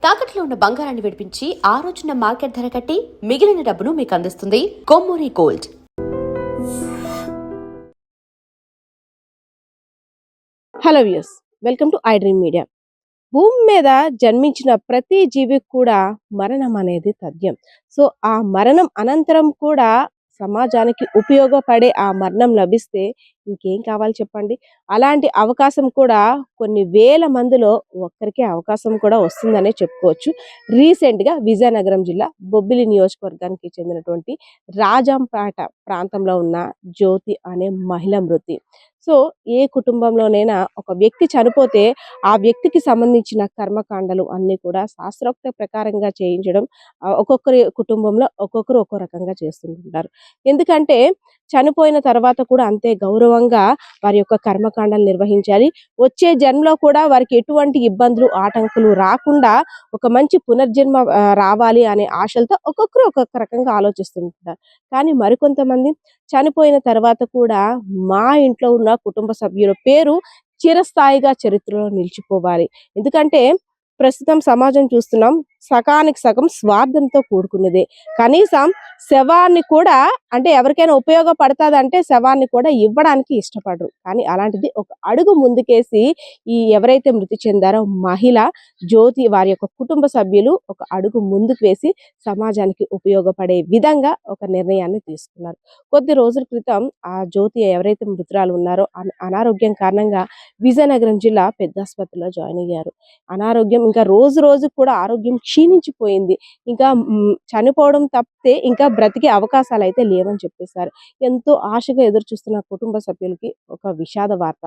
తాకట్లో ఉన్న బంగారాన్ని విడిపించి ఆ రోజున మార్కెట్ ధర కట్టి మిగిలిన డబ్బును మీకు అందిస్తుంది Kommuri gold. Hello views, welcome to I dream media. భూమి మీద జన్మించిన ప్రతి జీవికి కూడా మరణం అనేది తథ్యం. సో ఆ మరణం అనంతరం కూడా సమాజానికి ఉపయోగపడే ఆ మరణం లభిస్తే ఇంకేం కావాలి చెప్పండి. అలాంటి అవకాశం కూడా కొన్ని వేల మందిలో ఒక్కరికే అవకాశం కూడా వస్తుందనే చెప్పుకోవచ్చు. రీసెంట్గా విజయనగరం జిల్లా బొబ్బిలి నియోజకవర్గానికి చెందినటువంటి రాజంపేట ప్రాంతంలో ఉన్న జ్యోతి అనే మహిళ మృతి. సో ఏ కుటుంబంలోనైనా ఒక వ్యక్తి చనిపోతే ఆ వ్యక్తికి సంబంధించిన కర్మకాండలు అన్నీ కూడా శాస్త్రోక్త ప్రకారంగా చేయించడం ఒక్కొక్కరి కుటుంబంలో ఒక్కొక్కరు ఒక్కో రకంగా చేస్తుంటారు. ఎందుకంటే చనిపోయిన తర్వాత కూడా అంతే గౌరవంగా వారి యొక్క కర్మకాండాలు నిర్వహించాలి. వచ్చే జన్మలో కూడా వారికి ఎటువంటి ఇబ్బందులు ఆటంకులు రాకుండా ఒక మంచి పునర్జన్మ రావాలి అనే ఆశలతో ఒక్కొక్కరు ఒక్కొక్క రకంగా ఆలోచిస్తుంటారు. కానీ మరికొంతమంది చనిపోయిన తర్వాత కూడా మా ఇంట్లో ఉన్న కుటుంబ సభ్యుల పేరు చిరస్థాయిగా చరిత్రలో నిలిచిపోవాలి. ఎందుకంటే ప్రస్తుతం సమాజం చూస్తున్నాం, సగానికి సగం స్వార్థంతో కూడుకున్నదే. కనీసం శవాన్ని కూడా, అంటే ఎవరికైనా ఉపయోగపడుతుందంటే శవాన్ని కూడా ఇవ్వడానికి ఇష్టపడరు. కానీ అలాంటిది ఒక అడుగు ముందుకేసి ఈ ఎవరైతే మృతి చెందారో మహిళ జ్యోతి వారి యొక్క కుటుంబ సభ్యులు ఒక అడుగు ముందుకు వేసి సమాజానికి ఉపయోగపడే విధంగా ఒక నిర్ణయాన్ని తీసుకున్నారు. కొద్ది రోజుల క్రితం ఆ జ్యోతి ఎవరైతే మృతురాలు ఉన్నారో అనారోగ్యం కారణంగా విజయనగరం జిల్లా పెద్ద ఆసుపత్రిలో జాయిన్ అయ్యారు. అనారోగ్యం ఇంకా రోజు రోజుకు కూడా ఆరోగ్యం క్షీణించిపోయింది. ఇంకా చనిపోవడం తప్పితే ఇంకా బ్రతికే అవకాశాలు అయితే లేవని చెప్పేశారు. ఎంతో ఆశగా ఎదురు చూస్తున్న కుటుంబ సభ్యులకి ఒక విషాద వార్త,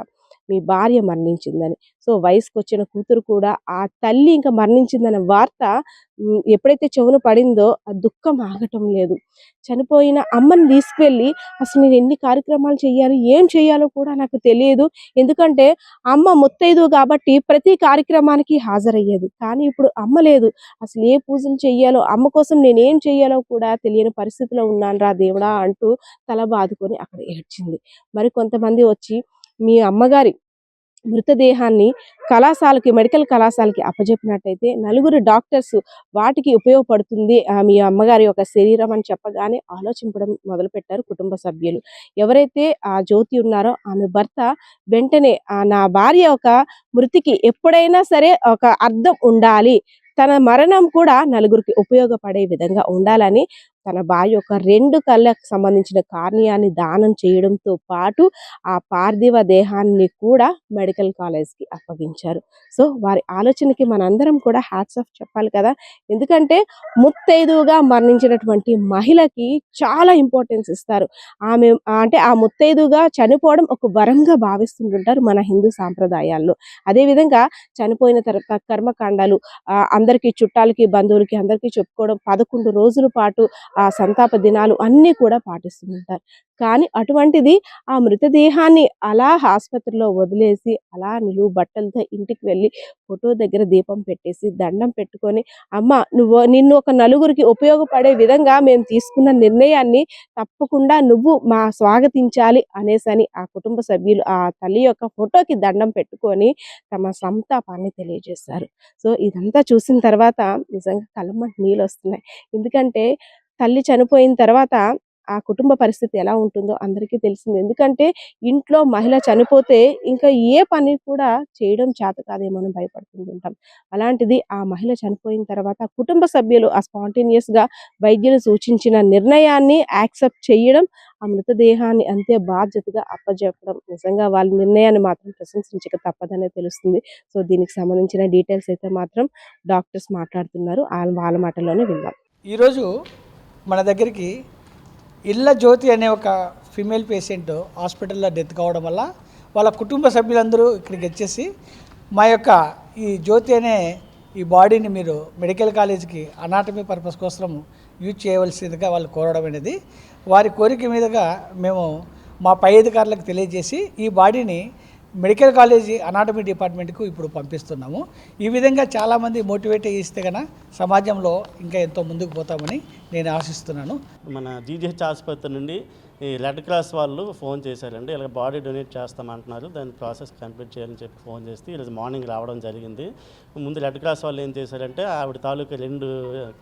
మీ భార్య మరణించిందని. సో వయసుకు వచ్చిన కూతురు కూడా ఆ తల్లి ఇంకా మరణించిందనే వార్త ఎప్పుడైతే చెవున పడిందో ఆ దుఃఖం ఆగటం లేదు. చనిపోయిన అమ్మని తీసుకువెళ్ళి అసలు నేను ఎన్ని కార్యక్రమాలు చేయాలి, ఏం చేయాలో కూడా నాకు తెలియదు. ఎందుకంటే అమ్మ ముత్తైదు కాబట్టి ప్రతి కార్యక్రమానికి హాజరయ్యేది. కానీ ఇప్పుడు అమ్మ లేదు, అసలు ఏ పూజలు చెయ్యాలో, అమ్మ కోసం నేనేం చెయ్యాలో కూడా తెలియని పరిస్థితిలో ఉన్నాను రా దేవుడా అంటూ తల బాదుకొని అక్కడ ఏడ్చింది. మరి కొంతమంది వచ్చి మీ అమ్మగారి మృతదేహాన్ని మెడికల్ కళాశాలకి అప్పజెప్పినట్టయితే నలుగురు డాక్టర్స్ వాటికి ఉపయోగపడుతుంది మీ అమ్మగారి యొక్క శరీరం అని చెప్పగానే ఆలోచించడం మొదలుపెట్టారు కుటుంబ సభ్యులు. ఎవరైతే ఆ జ్యోతి ఉన్నారో ఆమె భర్త వెంటనే నా భార్య ఒక మృతికి ఎప్పుడైనా సరే ఒక అర్థం ఉండాలి, తన మరణం కూడా నలుగురికి ఉపయోగపడే విధంగా ఉండాలని తన భార్య యొక్క 2 కళ్ళకు సంబంధించిన కార్నియాన్ని దానం చేయడంతో పాటు ఆ పార్థివ దేహాన్ని కూడా మెడికల్ కాలేజ్కి అప్పగించారు. సో వారి ఆలోచనకి మనందరం కూడా హ్యాట్స్ ఆఫ్ చెప్పాలి కదా. ఎందుకంటే ముత్తైదువుగా మరణించినటువంటి మహిళకి చాలా ఇంపార్టెన్స్ ఇస్తారు. ఆమె అంటే ఆ ముత్తైదుగా చనిపోవడం ఒక వరంగా భావిస్తుంటుంటారు మన హిందూ సాంప్రదాయాల్లో. అదేవిధంగా చనిపోయిన తర్వాత కర్మకాండాలు అందరికీ, చుట్టాలకి, బంధువులకి అందరికీ చెప్పుకోవడం, 11 రోజుల పాటు ఆ సంతాప దినాలు అన్నీ కూడా పాటిస్తుంటారు. కానీ అటువంటిది ఆ మృతదేహాన్ని అలా ఆసుపత్రిలో వదిలేసి అలా నిలువు బట్టలతో ఇంటికి వెళ్ళి ఫోటో దగ్గర దీపం పెట్టేసి దండం పెట్టుకొని, అమ్మ నిన్ను ఒక నలుగురికి ఉపయోగపడే విధంగా మేము తీసుకున్న నిర్ణయాన్ని తప్పకుండా నువ్వు స్వాగతించాలి అనేసని ఆ కుటుంబ సభ్యులు ఆ తల్లి యొక్క ఫోటోకి దండం పెట్టుకొని తమ సంతాపాన్ని తెలియజేశారు. సో ఇదంతా చూసిన తర్వాత నిజంగా కళ్ళమ్మట నీళ్ళు వస్తున్నాయి. ఎందుకంటే తల్లి చనిపోయిన తర్వాత ఆ కుటుంబ పరిస్థితి ఎలా ఉంటుందో అందరికీ తెలిసింది. ఎందుకంటే ఇంట్లో మహిళ చనిపోతే ఇంకా ఏ పని కూడా చేయడం చేత కాదేమో భయపడుతుంటాం. అలాంటిది ఆ మహిళ చనిపోయిన తర్వాత కుటుంబ సభ్యులు ఆ స్పాంటేనియస్గా వైద్యులు సూచించిన నిర్ణయాన్ని యాక్సెప్ట్ చేయడం, ఆ మృతదేహాన్ని అంతే బాధ్యతగా అప్పజెప్పడం, నిజంగా వాళ్ళ నిర్ణయాన్ని మాత్రం ప్రశంసించక తప్పదనే తెలుస్తుంది. సో దీనికి సంబంధించిన డీటెయిల్స్ అయితే మాత్రం డాక్టర్స్ మాట్లాడుతున్నారు, వాళ్ళ మాటల్లోనే విందాం. ఈరోజు మన దగ్గరికి ఇళ్ళ జ్యోతి అనే ఒక ఫీమేల్ పేషెంట్ హాస్పిటల్లో డెత్ కావడం వల్ల వాళ్ళ కుటుంబ సభ్యులందరూ ఇక్కడికి వచ్చేసి మా యొక్క ఈ జ్యోతి అనే ఈ బాడీని మీరు మెడికల్ కాలేజీకి అనాటమీ పర్పస్ కోసం యూజ్ చేయవలసిందిగా వాళ్ళు కోరడం అనేది, వారి కోరిక మీదుగా మేము మా పై అధికారులకు తెలియజేసి ఈ బాడీని మెడికల్ కాలేజీ అనాటమీ డిపార్ట్మెంట్కు ఇప్పుడు పంపిస్తున్నాము. ఈ విధంగా చాలామంది మోటివేట్ చేస్తే కనుక సమాజంలో ఇంకా ఎంతో ముందుకు పోతామని నేను ఆశిస్తున్నాను. మన జీజీహెచ్ ఆసుపత్రి నుండి ఈ రెడ్ క్రాస్ వాళ్ళు ఫోన్ చేశారండి, ఇలా బాడీ డొనేట్ చేస్తామంటున్నారు, దాని ప్రాసెస్ కంప్లీట్ చేయాలని చెప్పి ఫోన్ చేస్తే ఈరోజు మార్నింగ్ రావడం జరిగింది. ముందు రెడ్ క్రాస్ వాళ్ళు ఏం చేశారంటే ఆవిడ తాలూకా 2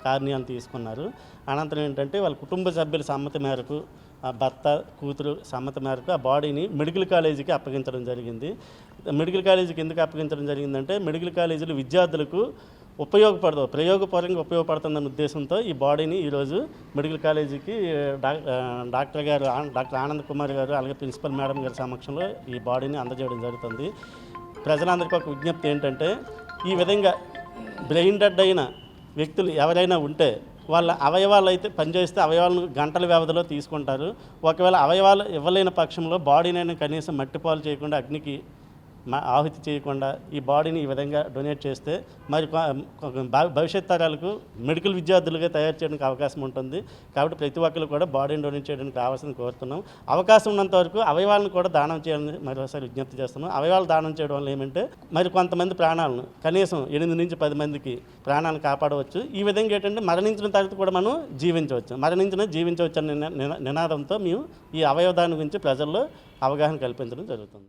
కార్నియాలు తీసుకున్నారు. అనంతరం ఏంటంటే వాళ్ళ కుటుంబ సభ్యుల సమ్మతి మేరకు ఆ భర్త కూతురు సమ్మతి మేరకు ఆ బాడీని మెడికల్ కాలేజీకి అప్పగించడం జరిగింది. మెడికల్ కాలేజీకి ఎందుకు అప్పగించడం జరిగిందంటే మెడికల్ కాలేజీలు విద్యార్థులకు ప్రయోగపరంగా ఉపయోగపడుతుందన్న ఉద్దేశంతో ఈ బాడీని ఈరోజు మెడికల్ కాలేజీకి డాక్టర్ ఆనంద్ కుమార్ గారు అలాగే ప్రిన్సిపల్ మేడం గారి సమక్షంలో ఈ బాడీని అందజేయడం జరుగుతుంది. ప్రజలందరికీ ఒక విజ్ఞప్తి ఏంటంటే ఈ విధంగా బ్రెయిన్ డెడ్ అయిన వ్యక్తులు ఎవరైనా ఉంటే వాళ్ళ అవయవాలు అయితే పనిచేస్తే అవయవాలను గంటల వ్యవధిలో తీసుకుంటారు. ఒకవేళ అవయవాలు ఇవ్వలేని పక్షంలో బాడీనైనా కనీసం మట్టిపాలు చేయకుండా అగ్నికి ఆహుతి చేయకుండా ఈ బాడీని ఈ విధంగా డొనేట్ చేస్తే మరి భవిష్యత్ తరాలకు మెడికల్ విద్యార్థులుగా తయారు చేయడానికి అవకాశం ఉంటుంది. కాబట్టి ప్రతి ఒక్కరు కూడా బాడీని డొనేట్ చేయడానికి రావాల్సింది కోరుతున్నాం. అవకాశం ఉన్నంత వరకు అవయవాలను కూడా దానం చేయాలని మరోసారి విజ్ఞప్తి చేస్తున్నాం. అవయవాలు దానం చేయడం వల్ల ఏమంటే మరి కొంతమంది ప్రాణాలను కనీసం 8 నుంచి 10 మందికి ప్రాణాలను కాపాడవచ్చు. ఈ విధంగా ఏంటంటే మరణించిన తర్వాత కూడా మనం జీవించవచ్చు అనే నినాదంతో మేము ఈ అవయవదానం గురించి ప్రజల్లో అవగాహన కల్పించడం జరుగుతుంది.